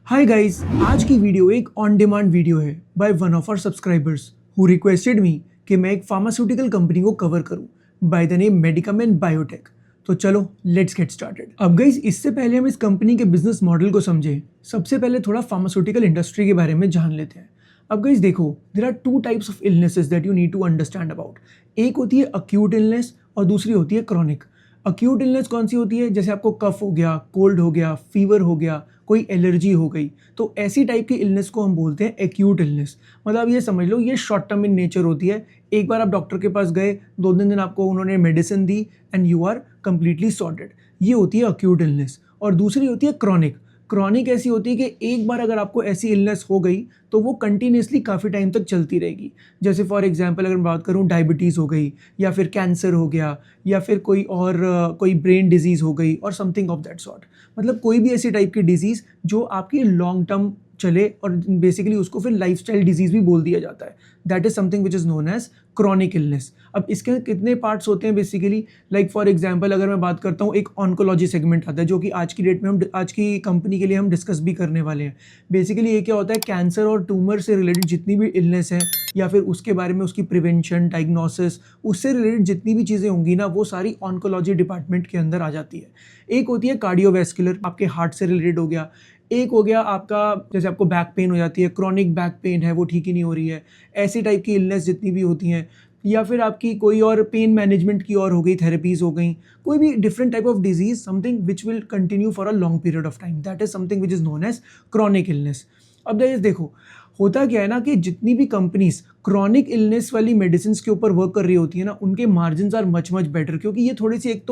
Hi guys, आज की video एक ऑन डिमांड वीडियो है by one of our subscribers who requested me कि मैं एक फार्मास्यूटिकल कंपनी को कवर करूं by the name Medicament Biotech. तो चलो लेट्स गेट स्टार्टेड। अब गाइस, इससे पहले हम इस कंपनी के बिजनेस मॉडल को समझें, सबसे पहले थोड़ा फार्मास्यूटिकल इंडस्ट्री के बारे में जान लेते हैं। अब गाइस देखो, there are two types of illnesses that you need to understand about. एक होती है अक्यूट इलनेस और दूसरी होती है क्रॉनिक। अक्यूट इलनेस कौन सी होती है? जैसे आपको कफ हो गया, कोल्ड हो गया, फीवर हो गया, कोई एलर्जी हो गई, तो ऐसी टाइप की इलनेस को हम बोलते हैं एक्यूट इलनेस। मतलब ये समझ लो, ये शॉर्ट टर्म इन नेचर होती है। एक बार आप डॉक्टर के पास गए, 2 दिन आपको उन्होंने मेडिसिन दी and you are completely sorted. ये होती है अक्यूट इलनेस। और दूसरी होती है क्रॉनिक। क्रॉनिक ऐसी होती है कि एक बार अगर आपको ऐसी इलनेस हो गई तो वो कंटिन्यूसली काफ़ी टाइम तक चलती रहेगी। जैसे फॉर एग्जांपल अगर मैं बात करूँ, डायबिटीज़ हो गई, या फिर कैंसर हो गया, या फिर कोई ब्रेन डिजीज़ हो गई और समथिंग ऑफ दैट सॉर्ट। मतलब कोई भी ऐसी टाइप की डिजीज़ जो आपकी लॉन्ग टर्म चले, और बेसिकली उसको फिर लाइफस्टाइल डिजीज़ भी बोल दिया जाता है। That is something which is known as chronic illness. अब इसके कितने पार्ट्स होते हैं बेसिकली? लाइक फॉर एग्जांपल अगर मैं बात करता हूँ, एक ऑन्कोलॉजी सेगमेंट आता है जो कि आज की डेट में आज की कंपनी के लिए हम डिस्कस भी करने वाले हैं। बेसिकली ये क्या होता है, कैंसर और ट्यूमर से रिलेटेड जितनी भी इलनेस है, या फिर उसके बारे में उसकी प्रिवेंशन, डायग्नोसिस, उससे रिलेटेड जितनी भी चीज़ें होंगी ना, वो सारी ऑन्कोलॉजी डिपार्टमेंट के अंदर आ जाती है। एक होती है कार्डियोवैस्कुलर, आपके हार्ट से रिलेटेड हो गया। एक हो गया आपका, जैसे आपको बैक पेन हो जाती है, क्रॉनिक बैक पेन है, वो ठीक ही नहीं हो रही है, ऐसी टाइप की इलनेस जितनी भी होती हैं। या फिर आपकी कोई और पेन मैनेजमेंट की और हो गई, थेरेपीज हो गई, कोई भी different type of disease, something which will continue for a long period of time, that is something which is known as chronic illness. अब देखो, होता क्या है ना कि जितनी भी कंपनीज क्रॉनिक इलनेस वाली मेडिसिन के ऊपर वर्क कर रही होती है ना, उनके मार्जिन आर मच बेटर, क्योंकि ये थोड़ी सी एक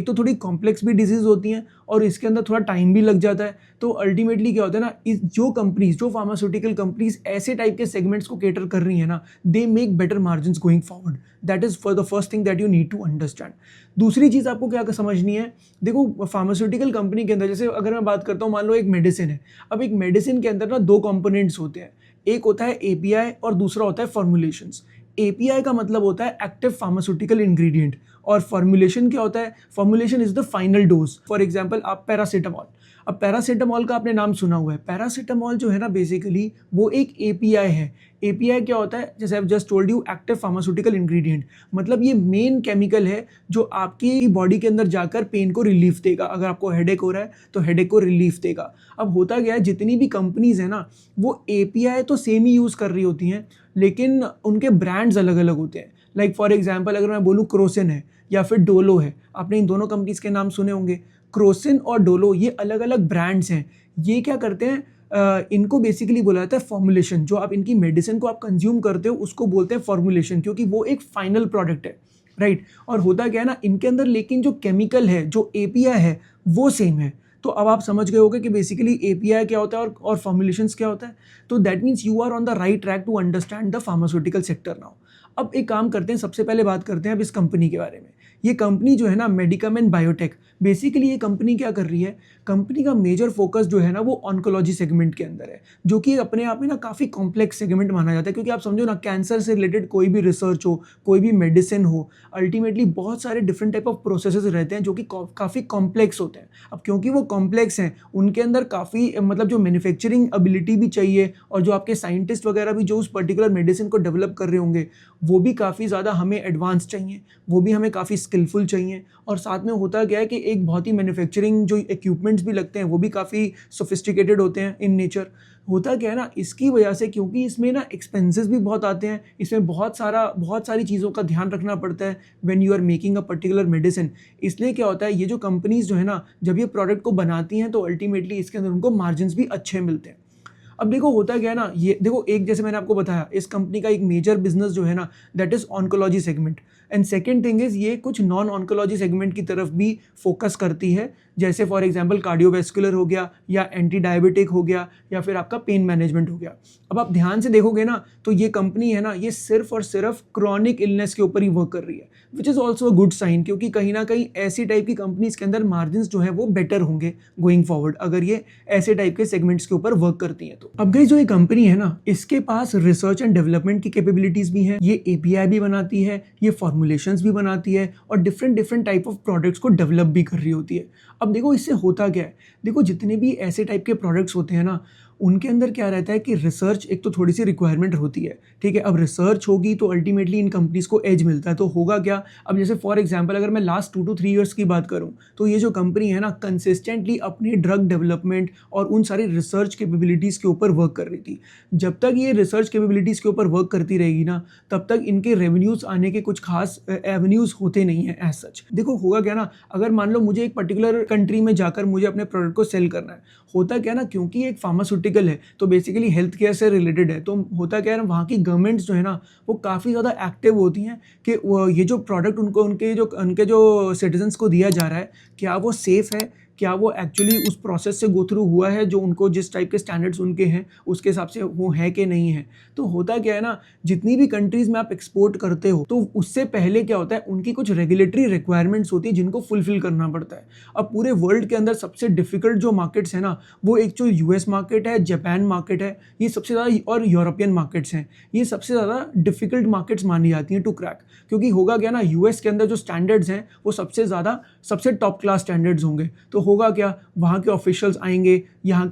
तो थोड़ी कॉम्प्लेक्स भी डिजीज होती हैं और इसके अंदर थोड़ा टाइम भी लग जाता है। तो अल्टीमेटली क्या होता है ना, जो फार्मास्यूटिकल कंपनीज ऐसे टाइप के सेगमेंट्स को केटर कर रही है ना, they make better margin going forward. That is for the first thing that you need to understand. दूसरी चीज़ आपको क्या समझनी है, देखो फार्मास्यूटिकल कंपनी के अंदर, जैसे अगर मैं बात करता हूँ, मान लो एक मेडिसिन है। अब एक मेडिसिन के अंदर ना 2 कंपोनेंट्स होते हैं, एक होता है एपीआई और दूसरा होता है फॉर्मुलेशंस। एपीआई का मतलब होता है एक्टिव फार्मास्यूटिकल इंग्रेडिएंट, और फॉर्मुलेशन क्या होता है? Formulation is the final dose. For example आप पैरासीटामॉल, अब पैरासीटामॉल का आपने नाम सुना हुआ है। पैरासीटामॉल जो है ना, बेसिकली वो एक एपीआई है। एपीआई क्या होता है? जैसे I just told you, active pharmaceutical ingredient. मतलब ये मेन केमिकल है जो आपकी बॉडी के अंदर जाकर पेन को रिलीफ देगा। अगर आपको हेडेक हो रहा है तो हेडेक को रिलीफ देगा। अब होता गया है, जितनी भी कंपनीज है ना, वो एपीआई तो सेम ही यूज़ कर रही होती हैं, लेकिन उनके ब्रांड्स अलग अलग होते हैं। लाइक फॉर एग्जांपल अगर मैं बोलूँ, क्रोसिन है या फिर डोलो है, आपने इन दोनों कंपनीज के नाम सुने होंगे। क्रोसिन और डोलो ये अलग अलग ब्रांड्स हैं। ये क्या करते हैं, इनको बेसिकली बोला जाता है फॉर्मुलेशन। जो आप इनकी मेडिसिन को आप कंज्यूम करते हो उसको बोलते हैं फॉर्मुलेशन, क्योंकि वो एक फाइनल प्रोडक्ट है, राइट। और होता क्या है ना, इनके अंदर लेकिन जो केमिकल है, जो एपीआई है, वो सेम है। तो अब आप समझ गए होगे कि बेसिकली एपीआई क्या होता है और फॉर्मुलेशंस क्या होता है। तो that means you are on the right track to understand the pharmaceutical sector now. अब एक काम करते हैं, सबसे पहले बात करते हैं अब इस कंपनी के बारे में। ये कंपनी जो है ना, मेडिकामेंट बायोटेक, बेसिकली ये कंपनी क्या कर रही है? कंपनी का मेजर फोकस जो है ना, वो ऑन्कोलॉजी सेगमेंट के अंदर है, जो कि अपने आप में ना काफ़ी कॉम्प्लेक्स सेगमेंट माना जाता है। क्योंकि आप समझो ना, कैंसर से रिलेटेड कोई भी रिसर्च हो, कोई भी मेडिसिन हो, अल्टीमेटली बहुत सारे डिफरेंट टाइप ऑफ प्रोसेसेस रहते हैं जो कि काफ़ी कॉम्प्लेक्स होते हैं। अब क्योंकि वो कॉम्प्लेक्स हैं, उनके अंदर काफ़ी मतलब जो मैन्युफैक्चरिंग एबिलिटी भी चाहिए, और जो आपके साइंटिस्ट वगैरह भी जो उस पर्टिकुलर मेडिसिन को डेवलप कर रहे होंगे, वो भी काफ़ी ज़्यादा हमें एडवांस चाहिए, वो भी हमें काफ़ी स्किलफुल चाहिए। और साथ में होता क्या है कि एक बहुत ही मैन्युफैक्चरिंग जो इक्विपमेंट्स भी लगते हैं, वो भी काफ़ी सोफिस्टिकेटेड होते हैं इन नेचर। होता क्या है ना, इसकी वजह से, क्योंकि इसमें ना एक्सपेंसेस भी बहुत आते हैं, इसमें बहुत सारी चीज़ों का ध्यान रखना पड़ता है when you are making a particular medicine. इसलिए क्या होता है, ये जो कंपनीज जो है ना, जब ये प्रोडक्ट को बनाती हैं तो अल्टीमेटली इसके अंदर उनको मार्जिन भी अच्छे मिलते हैं। अब देखो होता क्या है ना, ये देखो, एक जैसे मैंने आपको बताया, इस कंपनी का एक मेजर बिजनेस जो है ना, that is oncology segment. And second thing is, ये कुछ नॉन ऑन्कोलॉजी सेगमेंट की तरफ भी फोकस करती है, जैसे फॉर एग्जांपल कार्डियोवैस्कुलर हो गया, या एंटी डायबिटिक हो गया, या फिर आपका पेन मैनेजमेंट हो गया। अब आप ध्यान से देखोगे ना, तो ये कंपनी है ना, ये सिर्फ और सिर्फ क्रॉनिक इलनेस के ऊपर ही वर्क कर रही है, which is also a good sign, क्योंकि कहीं ना कहीं ऐसी टाइप की कंपनीज के अंदर मार्जिन जो है वो बेटर होंगे गोइंग फॉरवर्ड, अगर ये ऐसे टाइप के सेगमेंट्स के ऊपर वर्क करती है तो। अब गई जो ये कंपनी है ना, इसके पास रिसर्च एंड डेवलपमेंट की कैपेबिलिटीज भी हैं। ये एपीआई भी बनाती है, ये फॉर्मुलेशंस भी बनाती है, और डिफरेंट टाइप ऑफ प्रोडक्ट्स को डेवलप भी कर रही होती है। अब देखो, इससे होता क्या है, देखो जितने भी ऐसे टाइप के प्रोडक्ट्स होते हैं ना, उनके अंदर क्या रहता है कि रिसर्च एक तो थोड़ी सी रिक्वायरमेंट होती है, ठीक है। अब रिसर्च होगी तो अल्टीमेटली इन कंपनीज़ को एज मिलता है। तो होगा क्या, अब जैसे फॉर एग्जांपल अगर मैं लास्ट 2 to 3 ईयर्स की बात करूं, तो ये जो कंपनी है ना कंसिस्टेंटली अपने ड्रग डेवलपमेंट और उन सारी रिसर्च कैपेबिलिटीज़ के ऊपर वर्क कर रही थी। जब तक ये रिसर्च कैपेबिलिटीज़ के ऊपर वर्क करती रहेगी ना, तब तक इनके रेवेन्यूज़ आने के कुछ खास एवेन्यूज़ होते नहीं हैं एज सच। देखो होगा क्या ना, अगर मान लो मुझे एक पर्टिकुलर कंट्री में जाकर मुझे अपने प्रोडक्ट को सेल करना है, होता क्या ना, क्योंकि एक फार्मास्यूटिकल है तो बेसिकली हेल्थ केयर से रिलेटेड है, तो होता क्या है ना, वहाँ की गवर्नमेंट्स जो है ना वो काफ़ी ज़्यादा एक्टिव होती हैं कि ये जो प्रोडक्ट उनको उनके जो सिटीजन्स को दिया जा रहा है, क्या वो सेफ़ है, क्या वो एक्चुअली उस प्रोसेस से गो थ्रू हुआ है जो उनको जिस टाइप के स्टैंडर्ड्स उनके हैं उसके हिसाब से वो है कि नहीं है। तो होता क्या है ना, जितनी भी कंट्रीज़ में आप एक्सपोर्ट करते हो तो उससे पहले क्या होता है, उनकी कुछ रेगुलेटरी रिक्वायरमेंट्स होती है जिनको फुलफिल करना पड़ता है। अब पूरे वर्ल्ड के अंदर सबसे डिफिकल्ट जो मार्केट्स है ना, वो एक जो यूएस मार्केट है, जापान मार्केट है, ये सबसे ज़्यादा, और यूरोपियन मार्केट्स हैं, ये सबसे ज़्यादा डिफिकल्ट मार्केट्स मानी जाती हैं टू क्रैक। क्योंकि होगा क्या ना, यूएस के अंदर जो स्टैंडर्ड्स हैं वो सबसे टॉप क्लास स्टैंडर्ड्स होंगे। तो होगा क्या, वहाँ के ऑफिशियल्स आएंगे, यहाँ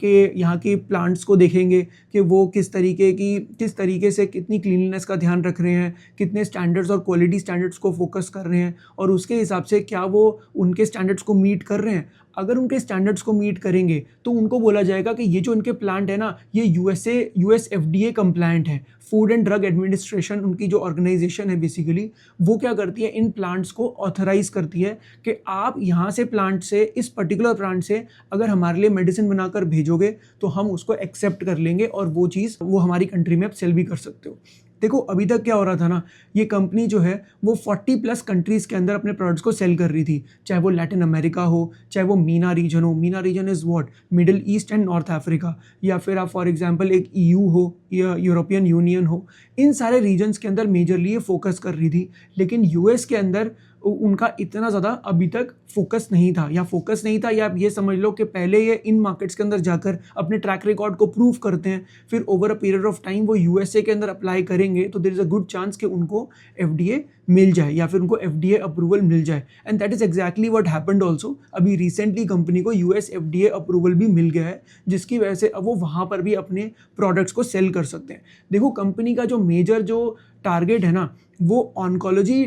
के प्लांट्स को देखेंगे कि वो किस तरीके से कितनी क्लीनलीनेस का ध्यान रख रहे हैं, कितने स्टैंडर्ड्स और क्वालिटी स्टैंडर्ड्स को फोकस कर रहे हैं, और उसके हिसाब से क्या वो उनके स्टैंडर्ड्स को मीट कर रहे हैं। अगर उनके स्टैंडर्ड्स को मीट करेंगे तो उनको बोला जाएगा कि ये जो इनके प्लांट है ना, ये यूएस एफडीए कंप्लायंट है। फूड एंड ड्रग एडमिनिस्ट्रेशन उनकी जो ऑर्गेनाइजेशन है बेसिकली, वो क्या करती है, इन प्लांट्स को ऑथराइज करती है कि आप यहाँ से प्लांट से, इस पर्टिकुलर प्लांट से अगर हमारे लिए मेडिसिन बनाकर भेजोगे तो हम उसको एक्सेप्ट कर लेंगे और वो चीज़ वो हमारी कंट्री में आप सेल भी कर सकते हो। देखो अभी तक क्या हो रहा था ना, ये कंपनी जो है वो 40+ कंट्रीज़ के अंदर अपने प्रोडक्ट्स को सेल कर रही थी, चाहे वो लैटिन अमेरिका हो, चाहे वो मीना रीजन हो। MENA region is what, Middle East and North Africa, या फिर आप फॉर एग्जांपल एक ईयू हो या यूरोपियन यूनियन हो, इन सारे रीजन्स के अंदर मेजरली ये फोकस कर रही थी। लेकिन यूएस के अंदर उनका इतना ज़्यादा अभी तक फोकस नहीं था, या आप ये समझ लो कि पहले ये इन मार्केट्स के अंदर जाकर अपने ट्रैक रिकॉर्ड को प्रूव करते हैं, फिर over a period of time वो यूएसए के अंदर अप्लाई करेंगे तो there is a good chance कि उनको एफडीए मिल जाए या फिर उनको एफडीए अप्रूवल मिल जाए। And that is exactly what happened also. अभी रिसेंटली कंपनी को यूएस एफडीए अप्रूवल भी मिल गया है, जिसकी वजह से अब वो वहाँ पर भी अपने प्रोडक्ट्स को सेल कर सकते हैं। देखो कंपनी का जो मेजर जो टारगेट है ना, वो ऑन्कोलॉजी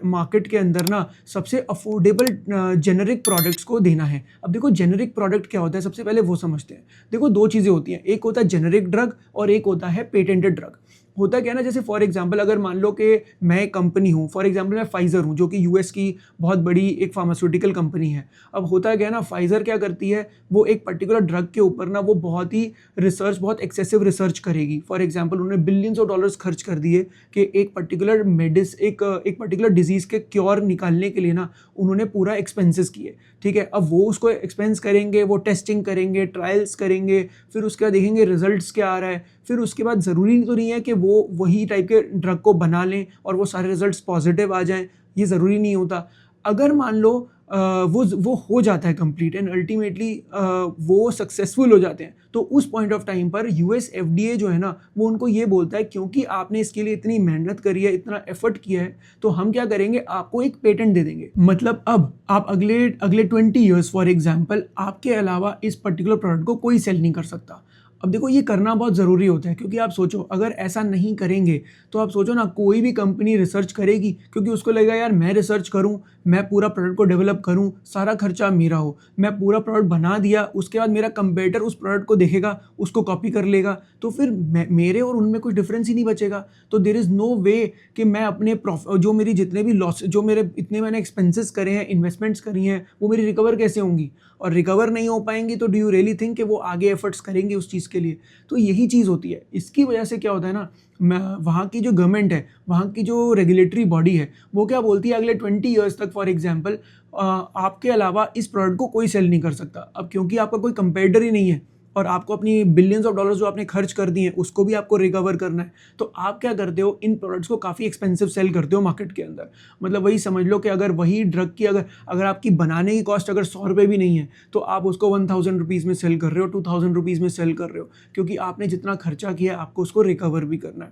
मार्केट के अंदर ना सबसे अफोर्डेबल जेनेरिक प्रोडक्ट्स को देना है। अब देखो जेनेरिक प्रोडक्ट क्या होता है, सबसे पहले वो समझते हैं। देखो दो चीज़ें होती हैं, एक होता है जेनेरिक ड्रग और एक होता है पेटेंटेड ड्रग। होता क्या है ना, जैसे फॉर एग्जांपल अगर मान लो कि मैं एक कंपनी हूँ, फॉर एग्जांपल मैं फाइज़र हूँ जो कि यूएस की बहुत बड़ी एक फार्मास्यूटिकल कंपनी है। अब होता क्या है ना, फाइज़र क्या करती है, वो एक पर्टिकुलर ड्रग के ऊपर ना वो बहुत एक्सेसिव रिसर्च करेगी। फॉर एग्जांपल उन्होंने बिलियंस ऑफ डॉलर्स खर्च कर दिए कि एक पर्टिकुलर डिजीज़ के क्योर निकालने के लिए ना उन्होंने पूरा एक्सपेंसेस किए, ठीक है। अब वो उसको एक्सपेंस करेंगे, वो टेस्टिंग करेंगे, ट्रायल्स करेंगे, फिर उसके बाद देखेंगे रिजल्ट्स क्या आ रहा है, फिर उसके बाद ज़रूरी तो नहीं है कि वो वही टाइप के ड्रग को बना लें और वो सारे रिजल्ट्स पॉजिटिव आ जाएं, ये ज़रूरी नहीं होता। अगर मान लो वो हो जाता है कंप्लीट एंड अल्टीमेटली वो सक्सेसफुल हो जाते हैं, तो उस पॉइंट ऑफ टाइम पर यूएस एफडीए जो है ना वो उनको ये बोलता है क्योंकि आपने इसके लिए इतनी मेहनत करी है, इतना एफर्ट किया है, तो हम क्या करेंगे, आपको एक पेटेंट दे देंगे। मतलब अब आप अगले 20 ईयर्स फॉर एग्जांपल आपके अलावा इस पर्टिकुलर प्रोडक्ट को कोई सेल नहीं कर सकता। अब देखो ये करना बहुत ज़रूरी होता है, क्योंकि आप सोचो अगर ऐसा नहीं करेंगे तो आप सोचो ना, कोई भी कंपनी रिसर्च करेगी क्योंकि उसको लगेगा यार मैं रिसर्च करूं, मैं पूरा प्रोडक्ट को डेवलप करूं, सारा खर्चा मेरा हो, मैं पूरा प्रोडक्ट बना दिया, उसके बाद मेरा कंपेटिटर उस प्रोडक्ट को देखेगा, उसको कॉपी कर लेगा, तो फिर मेरे और उनमें कुछ डिफरेंस ही नहीं बचेगा। तो देयर इज़ नो वे कि मैं अपने जो मेरी जितने भी लॉस, जो मेरे इतने मैंने एक्सपेंसेस करे हैं, इन्वेस्टमेंट्स करी हैं, वो मेरी रिकवर कैसे होंगी, और रिकवर नहीं हो पाएंगी तो डू यू रियली थिंक कि वो आगे एफर्ट्स करेंगे उस चीज़ के लिए। तो यही चीज़ होती है। इसकी वजह से क्या होता है ना, वहाँ की जो गवर्नमेंट है, वहाँ की जो रेगुलेटरी बॉडी है, वो क्या बोलती है, अगले 20 ईयर्स तक फॉर एग्जांपल आपके अलावा इस प्रोडक्ट को कोई सेल नहीं कर सकता। अब क्योंकि आपका कोई कंपेटिटर ही नहीं है और आपको अपनी बिलियंस ऑफ डॉलर्स जो आपने खर्च कर दिए हैं उसको भी आपको रिकवर करना है, तो आप क्या करते हो, इन प्रोडक्ट्स को काफ़ी एक्सपेंसिव सेल करते हो मार्केट के अंदर। मतलब वही समझ लो कि अगर वही ड्रग की अगर आपकी बनाने की कॉस्ट अगर 100 रुपये भी नहीं है तो आप उसको 1000 रुपीज़ में सेल कर रहे हो, 2000 रुपीज़ में सेल कर रहे हो, क्योंकि आपने जितना खर्चा किया है आपको उसको रिकवर भी करना है।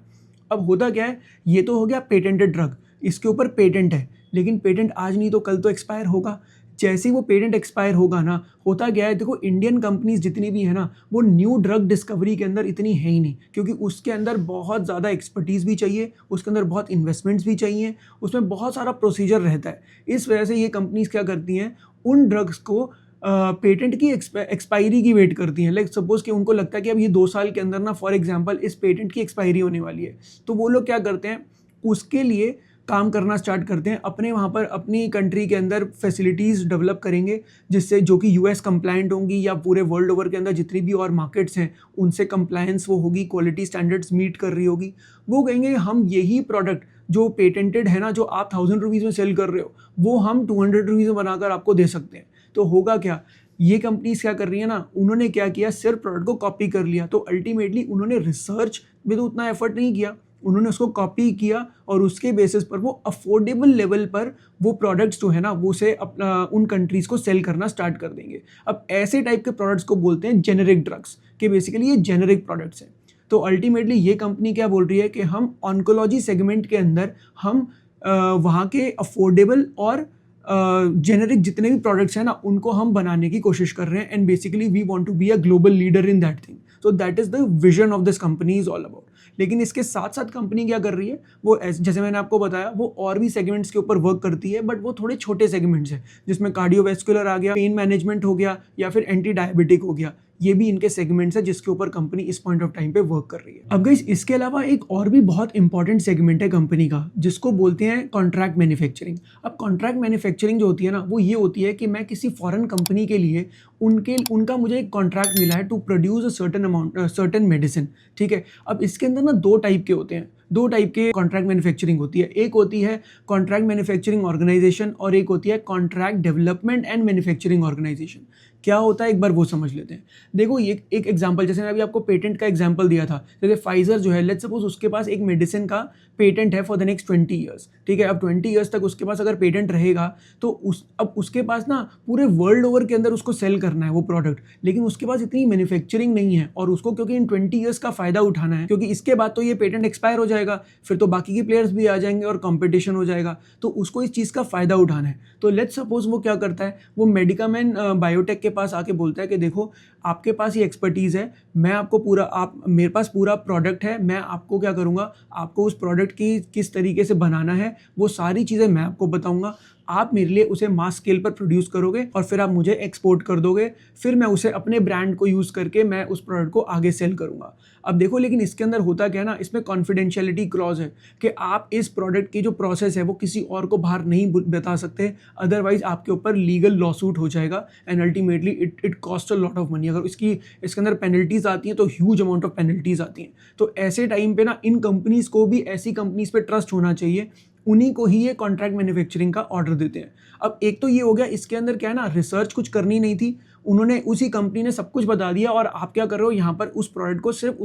अब होता क्या है, ये तो हो गया पेटेंटेड ड्रग, इसके ऊपर पेटेंट है, लेकिन पेटेंट आज नहीं तो कल तो एक्सपायर होगा। जैसे ही वो पेटेंट एक्सपायर होगा ना, होता क्या है, देखो इंडियन कंपनीज जितनी भी है ना, वो न्यू ड्रग डिस्कवरी के अंदर इतनी है ही नहीं, क्योंकि उसके अंदर बहुत ज़्यादा एक्सपर्टीज़ भी चाहिए, उसके अंदर बहुत इन्वेस्टमेंट्स भी चाहिए, उसमें बहुत सारा प्रोसीजर रहता है। इस वजह से ये कंपनीज क्या करती हैं, उन ड्रग्स को पेटेंट की एक्सपायरी की वेट करती हैं। लाइक सपोज कि उनको लगता है कि अब ये 2 साल के अंदर ना, फॉर एग्जांपल इस पेटेंट की एक्सपायरी होने वाली है, तो वो लोग क्या करते हैं, उसके लिए काम करना स्टार्ट करते हैं। अपने वहाँ पर अपनी कंट्री के अंदर फैसिलिटीज़ डेवलप करेंगे, जिससे जो कि यूएस कंप्लायंट होंगी, या पूरे वर्ल्ड ओवर के अंदर जितनी भी और मार्केट्स हैं उनसे कंप्लायंस वो होगी, क्वालिटी स्टैंडर्ड्स मीट कर रही होगी। वो कहेंगे हम यही प्रोडक्ट जो पेटेंटेड है ना, जो आप 1000 रुपीज़ में सेल कर रहे हो, वो हम 200 रुपीज़ में बनाकर आपको दे सकते हैं। तो होगा क्या, ये कंपनीज क्या कर रही है ना, उन्होंने क्या किया, सिर्फ प्रोडक्ट को कॉपी कर लिया। तो अल्टीमेटली उन्होंने रिसर्च में तो उतना एफर्ट नहीं किया, उन्होंने उसको कॉपी किया और उसके बेसिस पर वो अफोर्डेबल लेवल पर वो प्रोडक्ट्स जो है ना, वो से अपना उन कंट्रीज़ को सेल करना स्टार्ट कर देंगे। अब ऐसे टाइप के प्रोडक्ट्स को बोलते हैं जेनेरिक ड्रग्स, कि बेसिकली ये जेनेरिक प्रोडक्ट्स हैं। तो अल्टीमेटली ये कंपनी क्या बोल रही है कि हम ऑन्कोलॉजी सेगमेंट के अंदर हम वहाँ के अफोर्डेबल और जेनेरिक जितने भी प्रोडक्ट्स हैं ना, उनको हम बनाने की कोशिश कर रहे हैं, and basically we want to be a global leader in that thing. So that is the vision of this company is all about. लेकिन इसके साथ साथ कंपनी क्या कर रही है, वो जैसे मैंने आपको बताया, वो और भी सेगमेंट्स के ऊपर वर्क करती है, बट वो थोड़े छोटे सेगमेंट्स हैं, जिसमें कार्डियोवैस्कुलर आ गया, पेन मैनेजमेंट हो गया, या फिर एंटी डायबिटिक हो गया। ये भी इनके सेगमेंट्स है जिसके ऊपर कंपनी इस पॉइंट ऑफ टाइम पे वर्क कर रही है। अब गाइस, इसके अलावा एक और भी बहुत इंपॉर्टेंट सेगमेंट है कंपनी का, जिसको बोलते हैं कॉन्ट्रैक्ट मैन्युफैक्चरिंग। अब कॉन्ट्रैक्ट मैन्युफैक्चरिंग जो होती है ना, वो ये होती है कि मैं किसी फॉरेन कंपनी के लिए उनका मुझे एक कॉन्ट्रैक्ट मिला है to produce a certain amount certain medicine. ठीक है, अब इसके अंदर ना 2 टाइप के होते हैं, 2 टाइप के कॉन्ट्रैक्ट मैन्युफैक्चरिंग होती है। एक होती है कॉन्ट्रैक्ट मैन्युफैक्चरिंग ऑर्गेनाइजेशन, और एक होती है contract development and manufacturing organisation. क्या होता है, एक बार वो समझ लेते हैं। देखो, ये एक एग्जांपल, जैसे मैं अभी आपको पेटेंट का एग्जांपल दिया था, जैसे फाइजर जो है, लेट्स सपोज उसके पास एक मेडिसिन का पेटेंट है फॉर द नेक्स्ट 20 ईयर्स। ठीक है, अब 20 ईयर्स तक उसके पास अगर पेटेंट रहेगा, तो अब उसके पास ना पूरे वर्ल्ड ओवर के अंदर उसको सेल करना है वो प्रोडक्ट, लेकिन उसके पास इतनी मैन्युफैक्चरिंग नहीं है, और उसको क्योंकि इन 20 ईयर्स का फायदा उठाना है, क्योंकि इसके बाद तो ये पेटेंट एक्सपायर हो जाएगा, फिर तो बाकी के प्लेयर्स भी आ जाएंगे और कॉम्पिटिशन हो जाएगा, तो उसको इस चीज़ का फायदा उठाना है। तो लेट्स सपोज वो क्या करता है, वो मेडिकामेन बायोटेक के पास आके बोलता है कि देखो, आपके पास ये एक्सपर्टीज़ है, मैं आपको मेरे पास पूरा प्रोडक्ट है, मैं आपको क्या करूँगा, आपको उस प्रोडक्ट की किस तरीके से बनाना है, वो सारी चीज़ें मैं आपको बताऊँगा। आप मेरे लिए उसे मास स्केल पर प्रोड्यूस करोगे और फिर आप मुझे एक्सपोर्ट कर दोगे, फिर मैं उसे अपने ब्रांड को यूज़ करके मैं उस प्रोडक्ट को आगे सेल करूँगा। अब देखो, लेकिन इसके अंदर होता क्या है ना, इसमें कॉन्फिडेंशियलिटी क्लॉज है कि आप इस प्रोडक्ट की जो प्रोसेस है वो किसी और को बाहर नहीं बता सकते, अदरवाइज आपके ऊपर लीगल लॉसूट हो जाएगा, and ultimately it cost a lot of money. अगर इसके अंदर पेनल्टीज आती हैं तो ह्यूज अमाउंट ऑफ पेनल्टीज आती हैं। तो ऐसे टाइम पे ना, इन कंपनीज को भी ऐसी कंपनीज पे ट्रस्ट होना चाहिए, उन्हीं को ही ये कॉन्ट्रैक्ट मैन्युफैक्चरिंग का ऑर्डर देते हैं। अब एक तो ये हो गया, इसके अंदर क्या है ना, रिसर्च कुछ करनी नहीं थी, उन्होंने उसी कंपनी ने सब कुछ बता दिया, और आप क्या कर रहे हो, यहाँ पर उस प्रोडक्ट को सिर्फ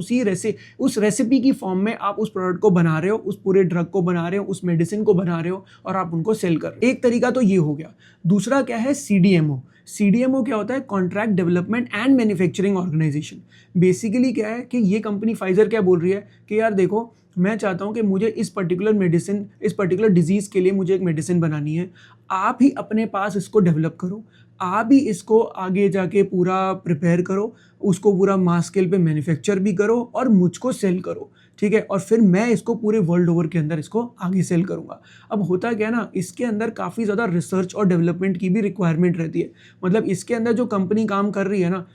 उस रेसिपी की फॉर्म में आप उस प्रोडक्ट को बना रहे हो, उस पूरे ड्रग को बना रहे हो, उस मेडिसिन को बना रहे हो, और आप उनको सेल कर रहे हो। एक तरीका तो ये हो गया। दूसरा क्या है, सीडीएमओ। सीडीएमओ क्या होता है, contract development and manufacturing organisation. Basically क्या है कि ये कंपनी फाइजर क्या बोल रही है कि यार देखो, मैं चाहता हूँ कि मुझे इस पर्टिकुलर डिजीज़ के लिए मुझे एक मेडिसिन बनानी है, आप ही अपने पास इसको डेवलप करो, आप ही इसको आगे जाके पूरा प्रिपेयर करो, उसको पूरा मास स्केल पे मैन्युफैक्चर भी करो और मुझको सेल करो। ठीक है, और फिर मैं इसको पूरे वर्ल्ड ओवर के अंदर इसको आगे सेल करूँगा। अब होता क्या है ना, इसके अंदर काफ़ी ज़्यादा रिसर्च और डेवलपमेंट की भी रिक्वायरमेंट रहती है। मतलब इसके अंदर जो कंपनी काम कर रही है ना,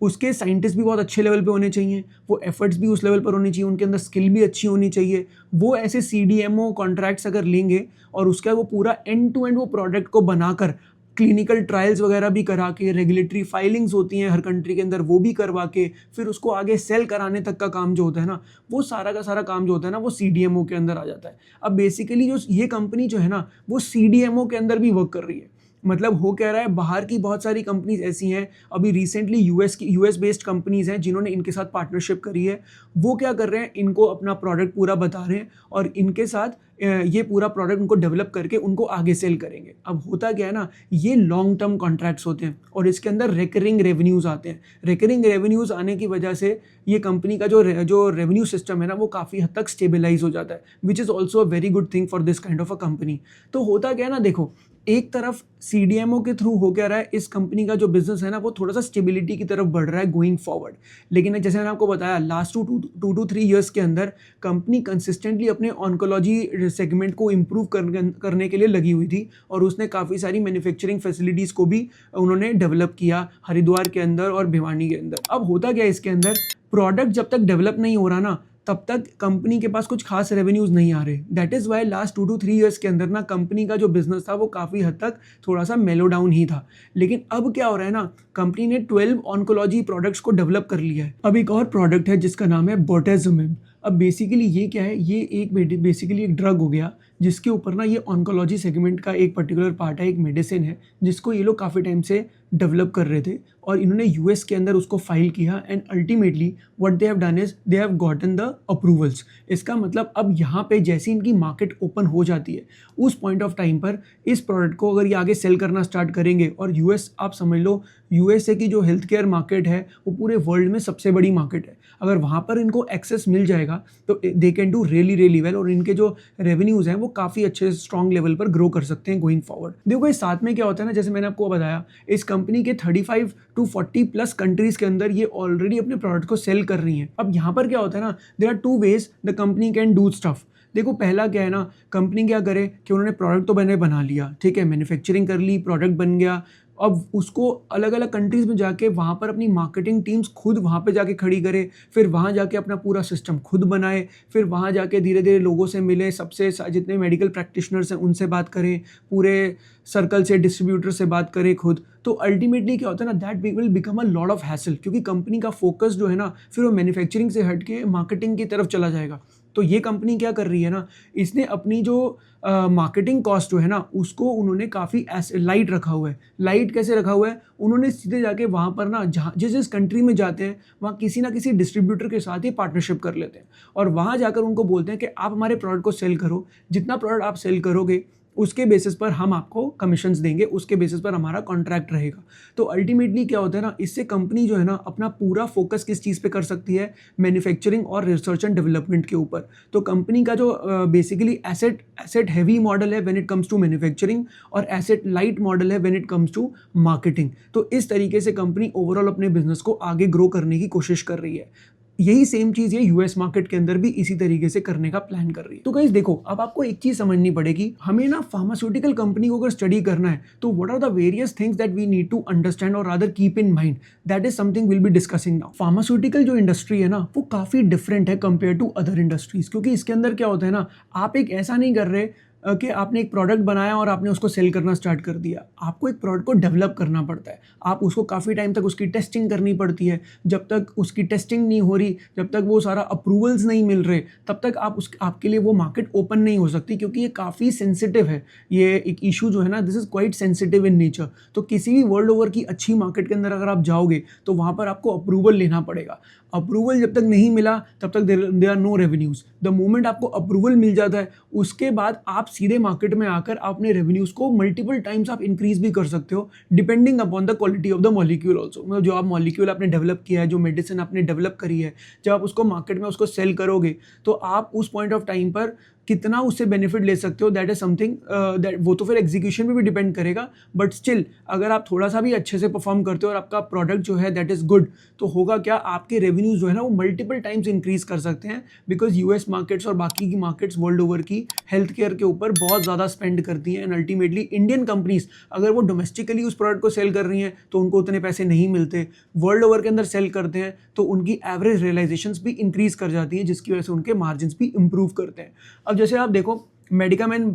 उसके साइंटिस्ट भी बहुत अच्छे लेवल पे होने चाहिए, वो एफर्ट्स भी उस लेवल पर होने चाहिए, उनके अंदर स्किल भी अच्छी होनी चाहिए। वो ऐसे सीडीएमओ कॉन्ट्रैक्ट्स अगर लेंगे और उसका वो पूरा एंड टू एंड वो प्रोडक्ट को बनाकर क्लिनिकल ट्रायल्स वगैरह भी करा के, रेगुलेटरी फाइलिंग्स होती हैं हर कंट्री के अंदर, वो भी करवा के, फिर उसको आगे सेल कराने तक का काम जो होता है ना, वो सारा का सारा काम जो होता है ना, वो सीडीएमओ के अंदर आ जाता है। अब बेसिकली जो ये कंपनी जो है ना, वो सीडीएमओ के अंदर भी वर्क कर रही है। मतलब हो कह रहा है, बाहर की बहुत सारी कंपनीज ऐसी हैं, अभी रिसेंटली यूएस बेस्ड कंपनीज हैं जिन्होंने इनके साथ पार्टनरशिप करी है। वो क्या कर रहे हैं, इनको अपना प्रोडक्ट पूरा बता रहे हैं और इनके साथ ये पूरा प्रोडक्ट उनको डेवलप करके उनको आगे सेल करेंगे। अब होता क्या है ना, ये लॉन्ग टर्म कॉन्ट्रैक्ट्स होते हैं और इसके अंदर रिकरिंग रेवेन्यूज़ आते हैं। रिकरिंग रेवेन्यूज़ आने की वजह से ये कंपनी का जो रेवेन्यू सिस्टम है ना, वो काफ़ी हद तक स्टेबलाइज हो जाता है, which is also a very good thing for this kind of a company. तो होता क्या है ना, देखो, एक तरफ CDMO के थ्रू हो क्या रहा है, इस कंपनी का जो बिजनेस है ना वो थोड़ा सा स्टेबिलिटी की तरफ बढ़ रहा है गोइंग फॉरवर्ड। लेकिन जैसे मैंने आपको बताया लास्ट 2 to 3 ईयर्स के अंदर कंपनी कंसिस्टेंटली अपने ऑन्कोलॉजी सेगमेंट को इम्प्रूव करने के लिए लगी हुई थी और उसने काफ़ी सारी मैन्युफैक्चरिंग फैसिलिटीज़ को भी उन्होंने डेवलप किया हरिद्वार के अंदर और भिवानी के अंदर। अब होता क्या है इसके अंदर, प्रोडक्ट जब तक डेवलप नहीं हो रहा ना तब तक कंपनी के पास कुछ खास रेवेन्यूज़ नहीं आ रहे। That is why last 2 to 3 years के अंदर ना कंपनी का जो बिजनेस था वो काफ़ी हद तक थोड़ा सा मेलो डाउन ही था। लेकिन अब क्या हो रहा है ना, कंपनी ने 12 ऑन्कोलॉजी प्रोडक्ट्स को डेवलप कर लिया है। अब एक और प्रोडक्ट है जिसका नाम है बोटेजोमिब। अब बेसिकली ये क्या है, ये एक बेसिकली एक ड्रग हो गया जिसके ऊपर ना ये ऑन्कोलॉजी सेगमेंट का एक पर्टिकुलर पार्ट है, एक मेडिसिन है जिसको ये लोग काफ़ी टाइम से डेवलप कर रहे थे और इन्होंने यूएस के अंदर उसको फाइल किया and ultimately what they have done is they have gotten the approvals. इसका मतलब अब यहाँ पे जैसे इनकी मार्केट ओपन हो जाती है उस पॉइंट ऑफ टाइम पर इस प्रोडक्ट को अगर ये आगे सेल करना स्टार्ट करेंगे और यूएस आप समझ लो यूएसए की जो हेल्थ केयर मार्केट है वो पूरे वर्ल्ड में सबसे बड़ी मार्केट है। अगर वहाँ पर इनको एक्सेस मिल जाएगा तो they can do really well और इनके जो रेवेन्यूज़ हैं वो काफ़ी अच्छे स्ट्रॉन्ग लेवल पर ग्रो कर सकते हैं गोइंग फॉरवर्ड। देखो इस साथ में क्या होता है ना, जैसे मैंने आपको बताया इस कंपनी के 35 to 40 प्लस कंट्रीज़ के अंदर ये ऑलरेडी अपने प्रोडक्ट को सेल कर रही हैं। अब यहाँ पर क्या होता है ना, there are 2 ways the company can do stuff. देखो पहला क्या है ना, कंपनी क्या करे कि उन्होंने प्रोडक्ट तो बना लिया, ठीक है, मैन्युफैक्चरिंग कर ली, प्रोडक्ट बन गया। अब उसको अलग अलग कंट्रीज़ में जाके वहाँ पर अपनी मार्केटिंग टीम्स खुद वहाँ पे जाके खड़ी करे, फिर वहाँ जाके अपना पूरा सिस्टम खुद बनाए, फिर वहाँ जाके धीरे धीरे लोगों से मिले, सबसे जितने मेडिकल प्रैक्टिशनर्स हैं उनसे बात करें, पूरे सर्कल से डिस्ट्रीब्यूटर से बात करें खुद। तो अल्टीमेटली क्या होता है ना, that will become a lot of hassle, क्योंकि कंपनी का फोकस जो है ना फिर वो मैन्युफैक्चरिंग से हट के मार्केटिंग की तरफ चला जाएगा। तो ये कंपनी क्या कर रही है ना, इसने अपनी जो मार्केटिंग कॉस्ट जो है ना उसको उन्होंने काफ़ी लाइट रखा हुआ है। लाइट कैसे रखा हुआ है, उन्होंने सीधे जाके वहाँ पर ना जहाँ जिस कंट्री में जाते हैं वहाँ किसी ना किसी डिस्ट्रीब्यूटर के साथ ही पार्टनरशिप कर लेते हैं और वहाँ जाकर उनको बोलते हैं कि आप हमारे प्रोडक्ट को सेल करो, जितना प्रोडक्ट आप सेल करोगे उसके बेसिस पर हम आपको कमीशंस देंगे, उसके बेसिस पर हमारा कॉन्ट्रैक्ट रहेगा। तो अल्टीमेटली क्या होता है ना, इससे कंपनी जो है ना अपना पूरा फोकस किस चीज़ पे कर सकती है, मैन्युफैक्चरिंग और रिसर्च एंड डेवलपमेंट के ऊपर। तो कंपनी का जो बेसिकली एसेट हैवी मॉडल है when it comes to manufacturing और एसेट लाइट मॉडल है when it comes to marketing. तो इस तरीके से कंपनी ओवरऑल अपने बिजनेस को आगे ग्रो करने की कोशिश कर रही है। यही सेम चीज़ ये यूएस मार्केट के अंदर भी इसी तरीके से करने का प्लान कर रही है। तो गाइस देखो, अब आपको एक चीज़ समझनी पड़ेगी, हमें ना फार्मास्यूटिकल कंपनी को अगर स्टडी करना है तो what are the various things that we need to understand और rather keep in mind, that is something will be discussing now. Pharmaceutical जो इंडस्ट्री है ना वो काफ़ी डिफरेंट है कंपेयर टू अदर इंडस्ट्रीज, क्योंकि इसके अंदर क्या होता है ना, आप एक ऐसा नहीं कर रहे कि आपने एक प्रोडक्ट बनाया और आपने उसको सेल करना स्टार्ट कर दिया। आपको एक प्रोडक्ट को डेवलप करना पड़ता है, आप उसको काफ़ी टाइम तक उसकी टेस्टिंग करनी पड़ती है। जब तक उसकी टेस्टिंग नहीं हो रही, जब तक वो सारा अप्रूवल्स नहीं मिल रहे, तब तक आपके लिए वो मार्केट ओपन नहीं हो सकती, क्योंकि ये काफ़ी सेंसिटिव है। ये एक इशू जो है ना, this is quite sensitive in nature. तो किसी भी वर्ल्ड ओवर की अच्छी मार्केट के अंदर अगर आप जाओगे तो वहाँ पर आपको अप्रूवल लेना पड़ेगा। अप्रूवल जब तक नहीं मिला तब तक there are no revenues. The moment आपको अप्रूवल मिल जाता है उसके बाद आप सीधे मार्केट में आकर अपने रेवेन्यूज़ को मल्टीपल टाइम्स आप इंक्रीज भी कर सकते हो, depending upon the quality of the molecule also. मतलब जो आप मॉलिक्यूल आपने डेवलप किया है, जो मेडिसिन आपने डेवलप करी है, जब आप उसको मार्केट में उसको सेल करोगे तो आप उस पॉइंट ऑफ टाइम पर कितना उससे बेनिफिट ले सकते हो, दैट इज समथिंग दैट वो तो फिर एग्जीक्यूशन पे भी डिपेंड करेगा। बट स्टिल अगर आप थोड़ा सा भी अच्छे से परफॉर्म करते हो और आपका प्रोडक्ट जो है दैट इज गुड, तो होगा क्या, आपके रेवेन्यूज जो है ना वो मल्टीपल टाइम्स इंक्रीज कर सकते हैं, बिकॉज यूएस मार्केट्स और बाकी की मार्केट्स वर्ल्ड ओवर की हेल्थ केयर के ऊपर बहुत ज़्यादा स्पेंड करती हैं। एंड अल्टीमेटली इंडियन कंपनीज अगर वो डोमेस्टिकली उस प्रोडक्ट को सेल कर रही हैं तो उनको उतने पैसे नहीं मिलते, वर्ल्ड ओवर के अंदर सेल करते हैं तो उनकी एवरेज रियलाइजेशंस भी इंक्रीज कर जाती है, जिसकी वजह से उनके मार्जिन भी इंप्रूव करते हैं। अब जैसे आप देखो मेडिकम एंड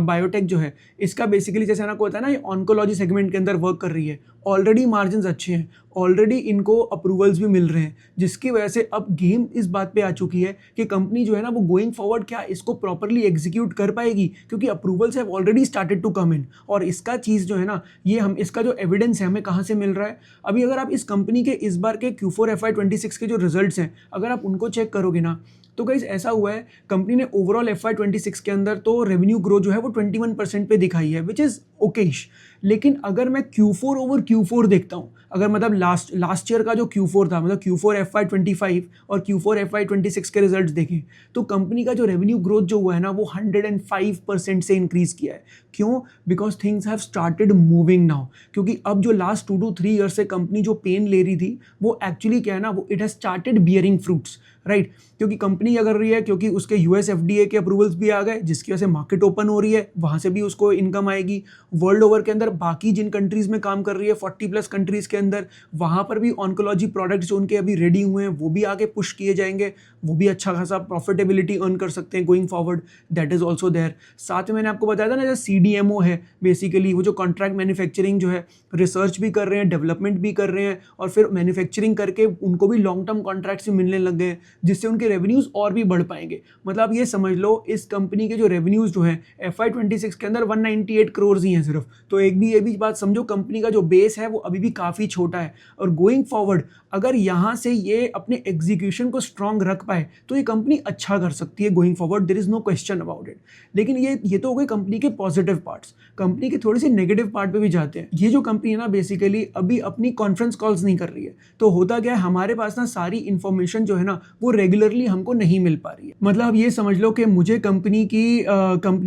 बायोटेक जो है, इसका बेसिकली जैसे ना को होता है ना, ये ऑन्कोलॉजी सेगमेंट के अंदर वर्क कर रही है, ऑलरेडी मार्जिन्स अच्छे हैं, ऑलरेडी इनको अप्रूवल्स भी मिल रहे हैं, जिसकी वजह से अब गेम इस बात पे आ चुकी है कि कंपनी जो है ना वो गोइंग फॉरवर्ड क्या इसको प्रॉपरली एग्जीक्यूट कर पाएगी, क्योंकि approvals have already started to come in. और इसका चीज़ जो है ना, ये हम इसका जो एविडेंस है हमें कहाँ से मिल रहा है, अभी अगर आप इस कंपनी के इस बार के Q4 FY26 के जो रिजल्ट्स हैं अगर आप उनको चेक करोगे ना, तो गाइस ऐसा हुआ है कंपनी ने ओवरऑल FY26 के अंदर तो रेवेन्यू ग्रो जो है वो 21% पे दिखाई है, विच इज़ ओकेश। लेकिन अगर मैं Q4 ओवर Q4 देखता हूँ, अगर मतलब लास्ट ईयर का जो Q4 था, मतलब Q4 FY25 और Q4 FY26 के रिजल्ट्स देखें तो कंपनी का जो रेवेन्यू ग्रोथ जो हुआ है ना वो 105% से इंक्रीज किया है। क्यों? Because things have started moving now. क्योंकि अब जो लास्ट 2 to 3 ईयर से कंपनी जो पेन ले रही थी वो एक्चुअली क्या है ना, वो it has started bearing fruits, right. क्योंकि कंपनी क्या कर रही है, क्योंकि उसके US FDA के अप्रूवल्स भी आ गए जिसकी वजह से मार्केट ओपन हो रही है, वहां से भी उसको इनकम आएगी। वर्ल्ड ओवर के अंदर बाकी जिन कंट्रीज में काम कर रही है 40+ कंट्रीज के अंदर, वहां पर भी ऑन्कोलॉजी प्रोडक्ट्स जो उनके अभी रेडी हुए हैं वो भी आगे पुश किए जाएंगे, वो भी अच्छा खासा प्रॉफिटेबिलिटी अर्न कर सकते हैं going forward, that is also there. साथ में मैंने आपको बताया था ना, जो CDMO है बेसिकली वो जो कॉन्ट्रैक्ट मैन्युफैक्चरिंग जो है, रिसर्च भी कर रहे हैं, डेवलपमेंट भी कर रहे हैं और फिर मैन्युफैक्चरिंग करके उनको भी लॉन्ग टर्म कॉन्ट्रैक्ट्स भी मिलने लग गए हैं जिससे उनके रेवेन्यूज और भी बढ़ पाएंगे। मतलब ये समझ लो इस कंपनी के जो रेवेन्यूज जो है FY26 के अंदर 198 करोड़ ही हैं सिर्फ। तो ये भी बात समझो, कंपनी का जो बेस है वो अभी भी काफ़ी छोटा है और गोइंग फॉरवर्ड अगर यहाँ से ये अपने एग्जीक्यूशन को स्ट्रांग रख पाए तो ये कंपनी अच्छा कर सकती है going forward, there is no question about it. लेकिन ये तो हो गए कंपनी के पॉजिटिव पार्ट्स। कंपनी के थोड़े से नेगेटिव पार्ट पे भी जाते हैं। ये जो कंपनी है ना बेसिकली अभी अपनी कॉन्फ्रेंस कॉल्स नहीं कर रही है, तो होता क्या है, हमारे पास ना सारी इन्फॉर्मेशन जो है ना वो रेगुलरली हमको नहीं मिल पा रही है। मतलब ये समझ लो कि मुझे कंपनी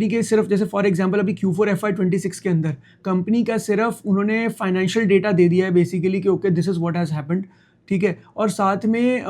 के सिर्फ जैसे फॉर एग्जांपल अभी Q4 FY26 के अंदर कंपनी का सिर्फ उन्होंने फाइनेंशियल डेटा दे दिया है बेसिकली कि okay this is what has happened, ठीक है। और साथ में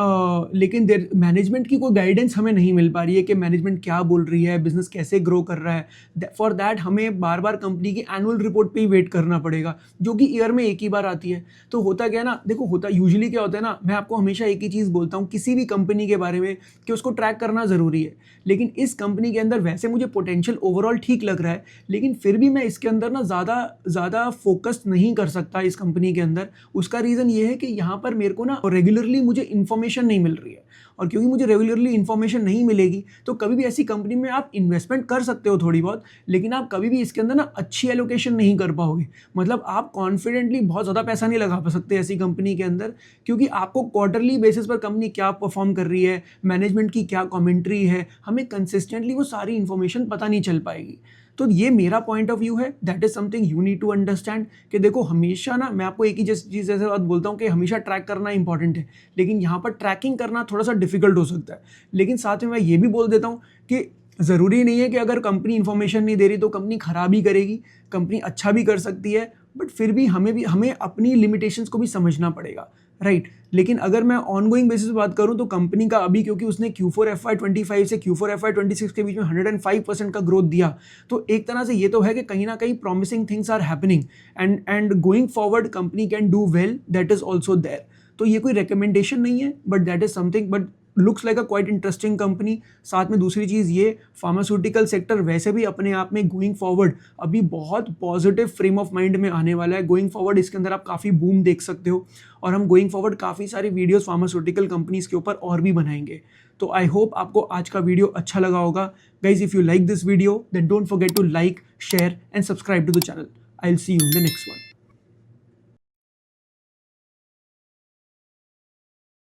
लेकिन मैनेजमेंट की कोई गाइडेंस हमें नहीं मिल पा रही है कि मैनेजमेंट क्या बोल रही है, बिजनेस कैसे ग्रो कर रहा है। फॉर दैट हमें बार बार कंपनी की एनुअल रिपोर्ट पे ही वेट करना पड़ेगा जो कि ईयर में एक ही बार आती है। तो होता क्या है ना, देखो होता यूजुअली क्या होता है ना, मैं आपको हमेशा एक ही चीज़ बोलता हूँ किसी भी कंपनी के बारे में कि उसको ट्रैक करना ज़रूरी है। लेकिन इस कंपनी के अंदर वैसे मुझे पोटेंशियल ओवरऑल ठीक लग रहा है, लेकिन फिर भी मैं इसके अंदर ना ज़्यादा फोकस नहीं कर सकता इस कंपनी के अंदर। उसका रीज़न ये है कि यहाँ पर मेरे को ना रेगुलरली मुझे इन्फॉर्मेशन नहीं मिल रही है, और क्योंकि मुझे रेगुलरली इन्फॉर्मेशन नहीं मिलेगी तो कभी भी ऐसी कंपनी में आप इन्वेस्टमेंट कर सकते हो थोड़ी बहुत, लेकिन आप कभी भी इसके अंदर ना अच्छी एलोकेशन नहीं कर पाओगे। मतलब आप कॉन्फिडेंटली बहुत ज़्यादा पैसा नहीं लगा पा सकते ऐसी कंपनी के अंदर, क्योंकि आपको क्वार्टरली बेसिस पर कंपनी क्या परफॉर्म कर रही है, मैनेजमेंट की क्या कमेंट्री है, हमें कंसिस्टेंटली वो सारी इन्फॉर्मेशन पता नहीं चल पाएगी। तो ये मेरा पॉइंट ऑफ व्यू है, that is something you need to understand कि देखो हमेशा ना मैं आपको एक ही चीज़ जैसे बात बोलता हूँ कि हमेशा ट्रैक करना इंपॉर्टेंट है, लेकिन यहाँ पर ट्रैकिंग करना थोड़ा सा डिफिकल्ट हो सकता है। लेकिन साथ में मैं ये भी बोल देता हूँ कि ज़रूरी नहीं है कि अगर कंपनी इन्फॉर्मेशन नहीं दे रही तो कंपनी ख़राब ही करेगी, कंपनी अच्छा भी कर सकती है, बट फिर भी हमें अपनी लिमिटेशंस को भी समझना पड़ेगा, राइट। लेकिन अगर मैं ऑनगोइंग बेसिस पे बात करूं तो कंपनी का अभी क्योंकि उसने Q4 FY25 से Q4 FY26 के बीच में 105% का ग्रोथ दिया, तो एक तरह से ये तो है कि कहीं ना कहीं promising things are happening and going forward company can do well, that is also there. तो ये कोई रिकमेंडेशन नहीं है, but that is something, but looks like a quite interesting company. साथ में दूसरी चीज़ ये, फार्मास्यूटिकल सेक्टर वैसे भी अपने आप में गोइंग फॉरवर्ड अभी बहुत पॉजिटिव फ्रेम ऑफ माइंड में आने वाला है। गोइंग फॉरवर्ड इसके अंदर आप काफ़ी बूम देख सकते हो, और हम गोइंग फॉरवर्ड काफ़ी सारी वीडियोस फार्मास्यूटिकल कंपनीज के ऊपर और भी बनाएंगे। तो आई होप आपको आज का वीडियो अच्छा लगा होगा। Guys if you like this video then don't forget to like, share and subscribe to the channel. I will see you in the next one.